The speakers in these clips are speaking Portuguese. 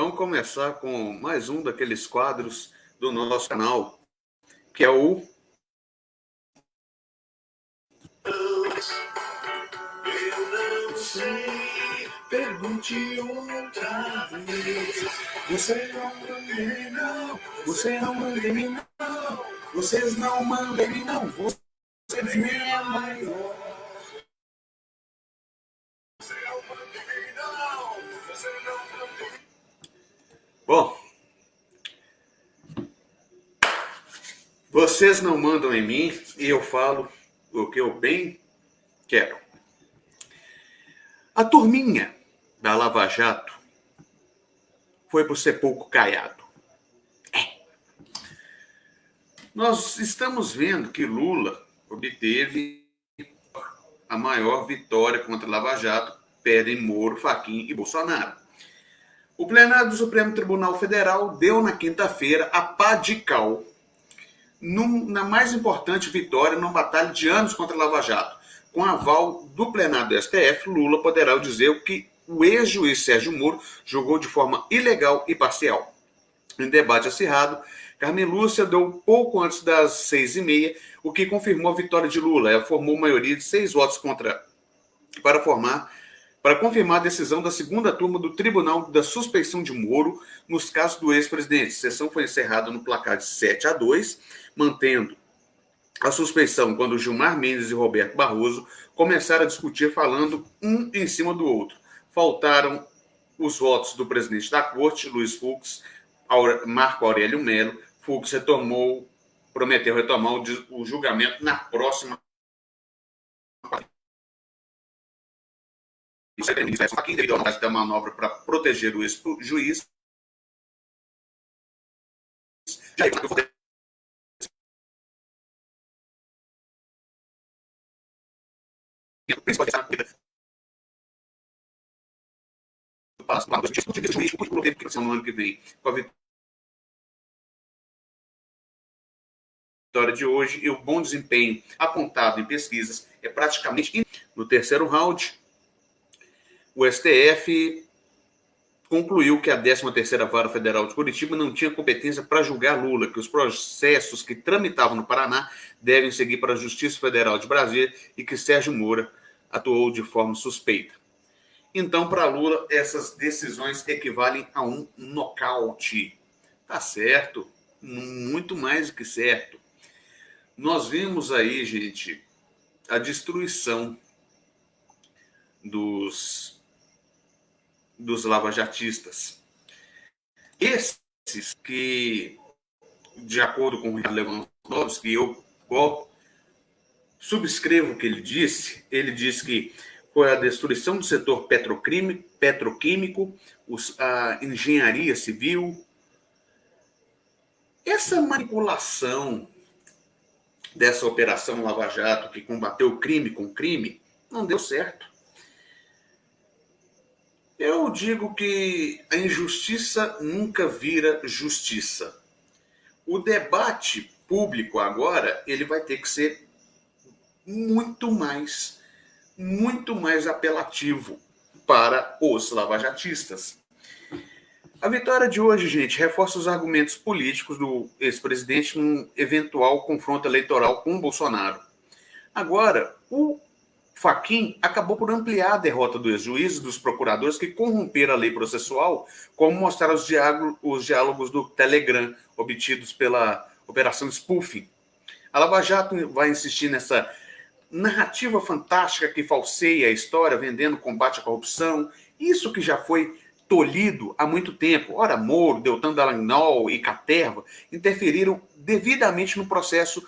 vamos começar com mais um daqueles quadros do nosso canal, que é o... Eu não sei, pergunte outra vez. Você não manda em mim, não. Você não manda em mim, não. Vocês não mandam em mim, não. Você é maior. Bom, vocês não mandam em mim e eu falo o que eu bem quero. A turminha da Lava Jato foi pro sepulcro caiado. Nós estamos vendo que Lula obteve a maior vitória contra a Lava Jato, perdem Moro, Fachin e Bolsonaro. O plenário do Supremo Tribunal Federal deu na quinta-feira a pá de cal na mais importante vitória numa batalha de anos contra a Lava Jato. Com aval do plenário do STF, Lula poderá dizer que o ex-juiz Sérgio Moro julgou de forma ilegal e parcial. Em debate acirrado, Carmen Lúcia deu pouco antes das 6h30, o que confirmou a vitória de Lula. Ela formou maioria de 6 votos para confirmar a decisão da segunda turma do Tribunal da Suspeição de Moro nos casos do ex-presidente. A sessão foi encerrada no placar de 7-2, mantendo a suspeição quando Gilmar Mendes e Roberto Barroso começaram a discutir falando um em cima do outro. Faltaram os votos do presidente da corte, Luiz Fux, Marco Aurélio Melo. Fux prometeu retomar o julgamento na próxima. Quem devido à da manobra para proteger o ex-juiz, já principal no ano que vem, com a vitória de hoje e o bom desempenho apontado em pesquisas é praticamente no terceiro round. O STF concluiu que a 13ª Vara Federal de Curitiba não tinha competência para julgar Lula, que os processos que tramitavam no Paraná devem seguir para a Justiça Federal de Brasília e que Sérgio Moro atuou de forma suspeita. Então, para Lula, essas decisões equivalem a um nocaute. Tá certo, muito mais do que certo. Nós vimos aí, gente, a destruição dos lavajatistas. Esses que, de acordo com o Ricardo Lewandowski, eu subscrevo o que ele disse que foi a destruição do setor petroquímico, a engenharia civil. Essa manipulação dessa operação Lava Jato, que combateu o crime com crime, não deu certo. Eu digo que a injustiça nunca vira justiça. O debate público agora, ele vai ter que ser muito mais apelativo para os lavajatistas. A vitória de hoje, gente, reforça os argumentos políticos do ex-presidente num eventual confronto eleitoral com o Bolsonaro. Agora, o Fachin acabou por ampliar a derrota do ex-juiz e dos procuradores que corromperam a lei processual, como mostraram os diálogos do Telegram obtidos pela Operação Spoofing. A Lava Jato vai insistir nessa narrativa fantástica que falseia a história, vendendo combate à corrupção, isso que já foi tolhido há muito tempo. Ora, Moro, Deltan Dallagnol e Caterva interferiram devidamente no processo,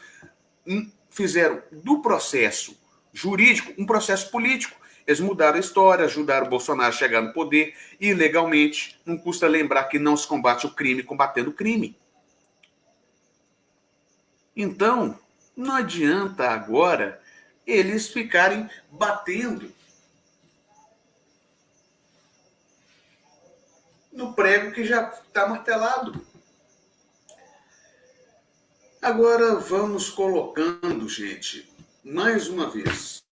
fizeram do processo jurídico um processo político. Eles mudaram a história, ajudaram o Bolsonaro a chegar no poder e, legalmente, não custa lembrar que não se combate o crime combatendo o crime. Então, não adianta agora eles ficarem batendo no prego que já está martelado. Agora vamos colocando, gente, mais uma vez,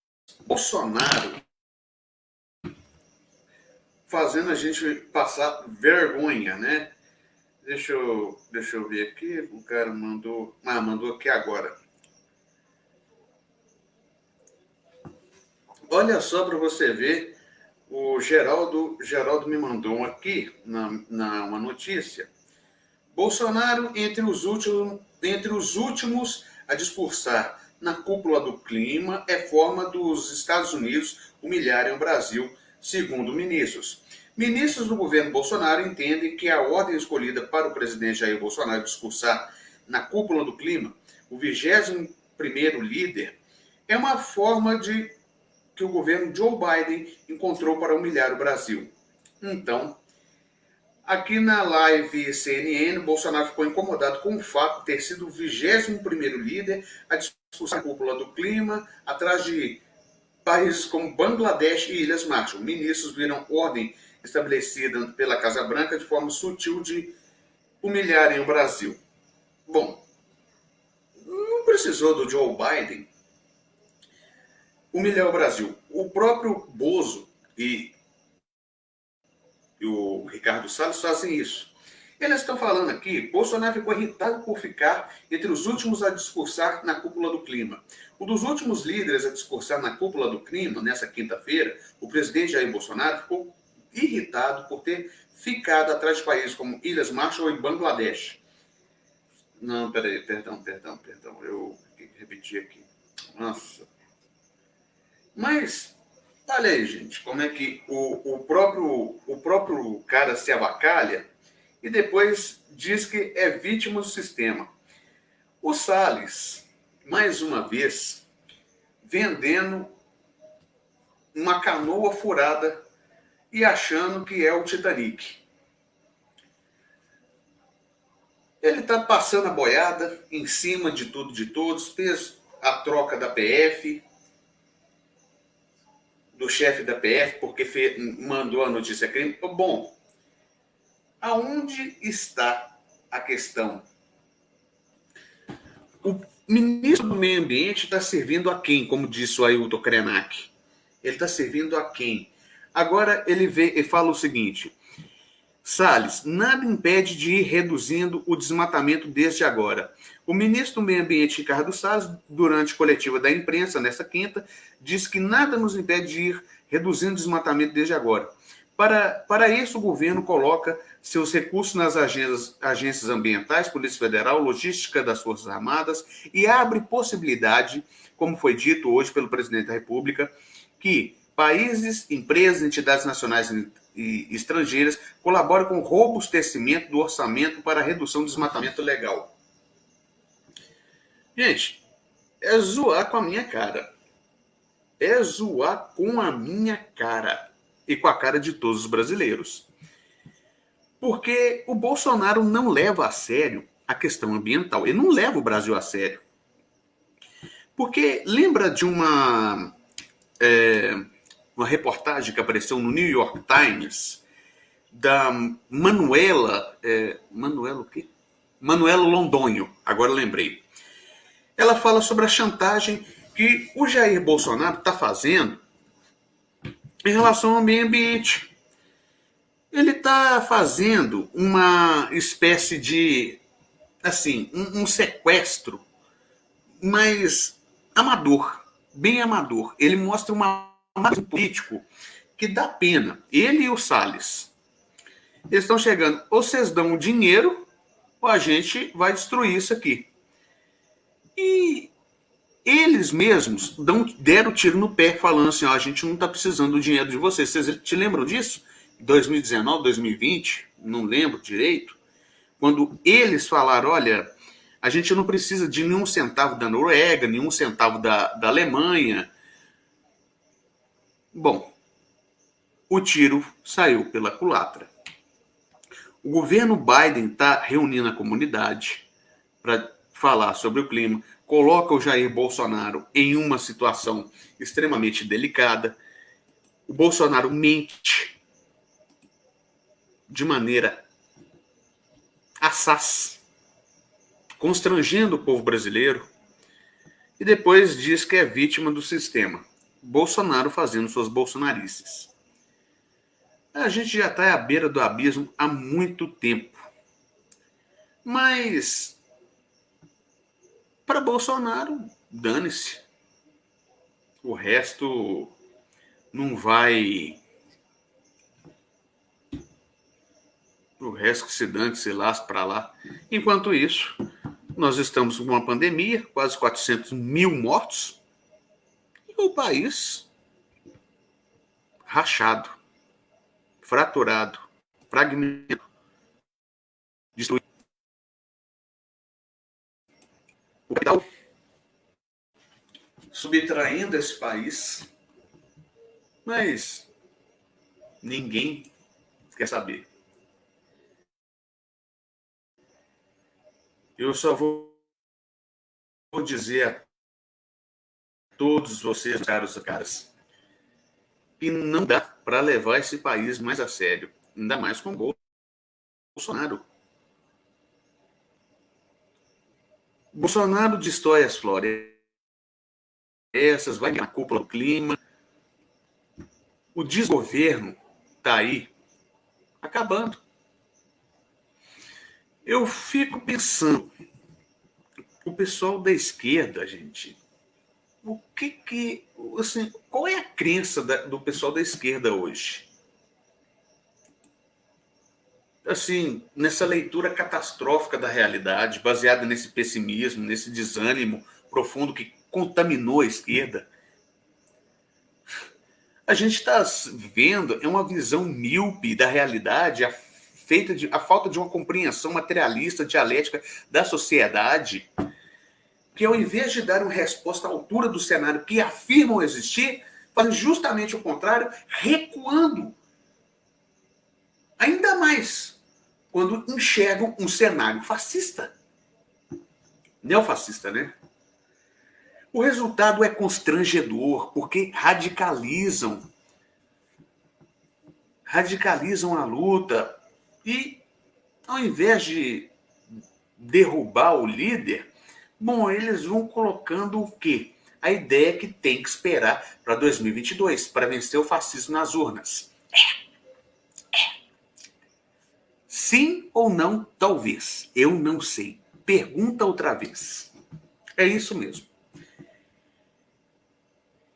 Bolsonaro fazendo a gente passar vergonha, né? Deixa eu ver aqui. O cara mandou aqui agora. Olha só para você ver, o Geraldo me mandou aqui uma notícia. Bolsonaro entre os últimos a discursar na cúpula do clima é forma dos Estados Unidos humilharem o Brasil, segundo ministros. Ministros do governo Bolsonaro entendem que a ordem escolhida para o presidente Jair Bolsonaro discursar na cúpula do clima, o 21º líder, é uma forma que o governo Joe Biden encontrou para humilhar o Brasil. Então, aqui na live CNN, Bolsonaro ficou incomodado com o fato de ter sido o 21º líder a discussão na cúpula do clima, atrás de países como Bangladesh e Ilhas Marshall. Ministros viram ordem estabelecida pela Casa Branca de forma sutil de humilharem o Brasil. Bom, não precisou do Joe Biden humilhar o Brasil. O próprio Bozo e o Ricardo Salles fazem isso. Eles estão falando aqui, Bolsonaro ficou irritado por ficar entre os últimos a discursar na cúpula do clima. Um dos últimos líderes a discursar na cúpula do clima, nessa quinta-feira, o presidente Jair Bolsonaro ficou irritado por ter ficado atrás de países como Ilhas Marshall e Bangladesh. Não, peraí, perdão, eu repeti aqui. Nossa. Mas, olha aí, gente, como é que o próprio cara se avacalha e depois diz que é vítima do sistema. O Salles, mais uma vez, vendendo uma canoa furada e achando que é o Titanic. Ele está passando a boiada em cima de tudo, de todos, fez a troca da PF, do chefe da PF, porque mandou a notícia crime. Bom, aonde está a questão? O ministro do Meio Ambiente está servindo a quem, como disse o Ailton Krenak? Ele está servindo a quem? Agora ele vê e fala o seguinte: Salles, nada impede de ir reduzindo o desmatamento desde agora. O ministro do Meio Ambiente, Ricardo Salles, durante coletiva da imprensa, nesta quinta, disse que nada nos impede de ir reduzindo o desmatamento desde agora. Para isso, o governo coloca seus recursos nas agências ambientais, Polícia Federal, logística das Forças Armadas e abre possibilidade, como foi dito hoje pelo presidente da República, que países, empresas, entidades nacionais e estrangeiras colaborem com o robustecimento do orçamento para a redução do desmatamento legal. Gente, é zoar com a minha cara. É zoar com a minha cara e com a cara de todos os brasileiros. Porque o Bolsonaro não leva a sério a questão ambiental. Ele não leva o Brasil a sério. Porque lembra de uma reportagem que apareceu no New York Times da Manuela o quê? Manuela Londonho, agora lembrei. Ela fala sobre a chantagem que o Jair Bolsonaro está fazendo em relação ao meio ambiente. Ele está fazendo uma espécie de, assim, um sequestro, mas amador, bem amador. Ele mostra um político que dá pena. Ele e o Salles. Eles estão chegando, ou vocês dão o dinheiro, ou a gente vai destruir isso aqui. E eles mesmos deram tiro no pé, falando assim, ó, a gente não está precisando do dinheiro de vocês. Vocês te lembram disso? 2019, 2020, não lembro direito, quando eles falaram, olha, a gente não precisa de nenhum centavo da Noruega, nenhum centavo da Alemanha. Bom, o tiro saiu pela culatra. O governo Biden está reunindo a comunidade para falar sobre o clima, coloca o Jair Bolsonaro em uma situação extremamente delicada. O Bolsonaro mente de maneira assaz, constrangendo o povo brasileiro, e depois diz que é vítima do sistema. Bolsonaro fazendo suas bolsonarices. A gente já está à beira do abismo há muito tempo. Mas, para Bolsonaro, dane-se. O resto não vai. O resto que se dane, que se lasque para lá. Enquanto isso, nós estamos com uma pandemia, quase 400 mil mortos, e o país rachado, fraturado, fragmentado, destruído. O capital subtraindo esse país, mas ninguém quer saber. Eu só vou dizer a todos vocês, caras, que não dá para levar esse país mais a sério, ainda mais com o Bolsonaro. Bolsonaro destrói as florestas, vai na cúpula do clima. O desgoverno está aí acabando. Eu fico pensando, o pessoal da esquerda, gente, assim, qual é a crença do pessoal da esquerda hoje? Assim, nessa leitura catastrófica da realidade, baseada nesse pessimismo, nesse desânimo profundo que contaminou a esquerda, a gente está vendo uma visão míope da realidade, a falta de uma compreensão materialista, dialética da sociedade, que ao invés de dar uma resposta à altura do cenário que afirmam existir, fazem justamente o contrário, recuando ainda mais quando enxergam um cenário fascista, neofascista, né? O resultado é constrangedor, porque radicalizam a luta e, ao invés de derrubar o líder, bom, eles vão colocando o quê? A ideia que tem que esperar para 2022, para vencer o fascismo nas urnas. Sim ou não, talvez. Eu não sei. Pergunta outra vez. É isso mesmo.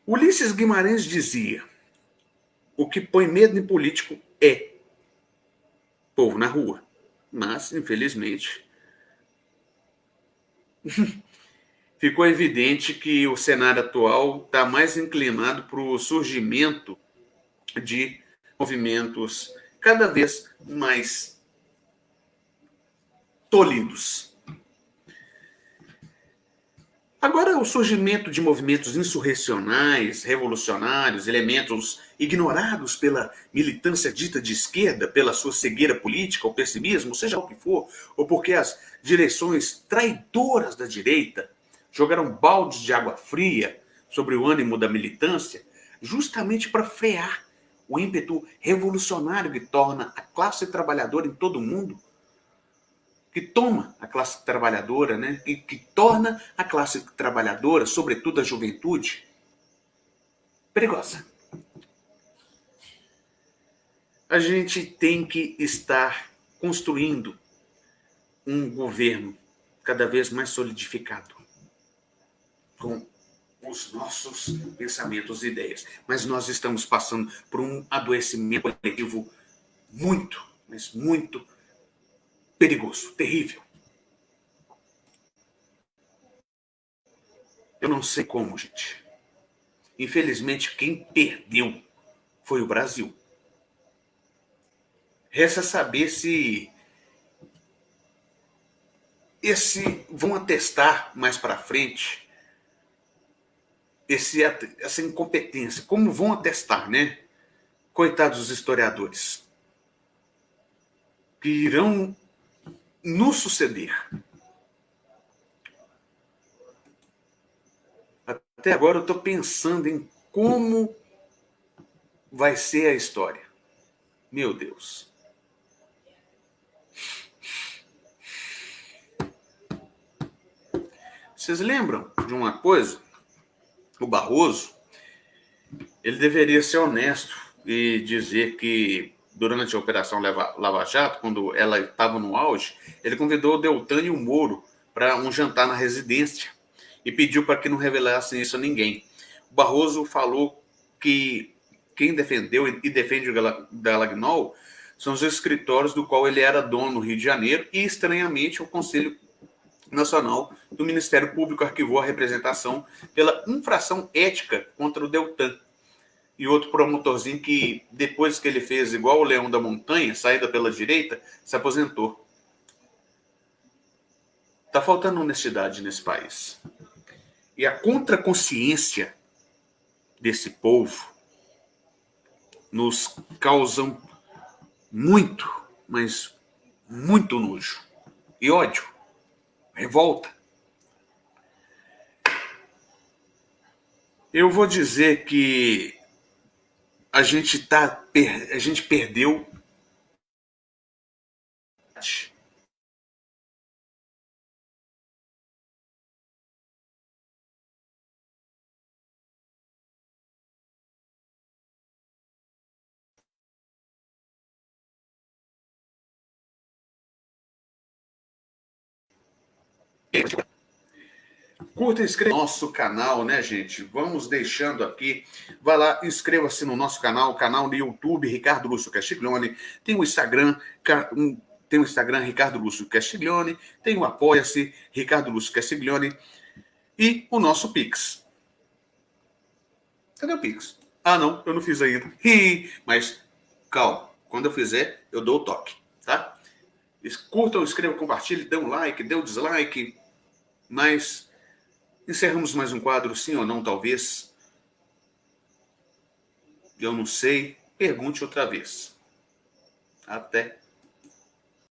Ulisses Guimarães dizia: o que põe medo em político é povo na rua. Mas, infelizmente, ficou evidente que o cenário atual está mais inclinado para o surgimento de movimentos cada vez mais tolhidos. Agora, o surgimento de movimentos insurrecionais, revolucionários, elementos ignorados pela militância dita de esquerda, pela sua cegueira política ou pessimismo, seja o que for, ou porque as direções traidoras da direita jogaram baldes de água fria sobre o ânimo da militância, justamente para frear o ímpeto revolucionário que torna a classe trabalhadora em todo o mundo, que toma a classe trabalhadora, né? que torna a classe trabalhadora, sobretudo a juventude, perigosa. A gente tem que estar construindo um governo cada vez mais solidificado, com os nossos pensamentos e ideias. Mas nós estamos passando por um adoecimento coletivo muito, mas muito perigoso, terrível. Eu não sei como, gente. Infelizmente, quem perdeu foi o Brasil. Resta saber se vão atestar mais para frente essa incompetência. Como vão atestar, né? Coitados dos historiadores, que irão nos suceder. Até agora eu estou pensando em como vai ser a história. Meu Deus. Vocês lembram de uma coisa? O Barroso, ele deveria ser honesto e dizer que durante a Operação Lava Jato, quando ela estava no auge, ele convidou o Deltan e o Moro para um jantar na residência e pediu para que não revelassem isso a ninguém. O Barroso falou que quem defendeu e defende o Dallagnol são os escritórios do qual ele era dono no Rio de Janeiro e, estranhamente, o Conselho Nacional do Ministério Público arquivou a representação pela infração ética contra o Deltan. E outro promotorzinho que, depois que ele fez igual o Leão da Montanha, saída pela direita, se aposentou. Está faltando honestidade nesse país. E a contraconsciência desse povo nos causam muito, mas muito nojo e ódio, revolta. Eu vou dizer que a gente perdeu. Curta e inscreva no nosso canal, né, gente? Vamos deixando aqui. Vai lá, inscreva-se no nosso canal do YouTube, Ricardo Lúcio Castiglione. Tem o Instagram, Ricardo Lúcio Castiglione. Tem o Apoia-se, Ricardo Lúcio Castiglione. E o nosso Pix. Cadê o Pix? Ah, não, eu não fiz ainda. Mas, calma. Quando eu fizer, eu dou o toque, tá? Curtam, inscrevam, compartilhem, dê um like, dê um dislike. Mas encerramos mais um quadro, sim ou não, talvez. Eu não sei. Pergunte outra vez. Até.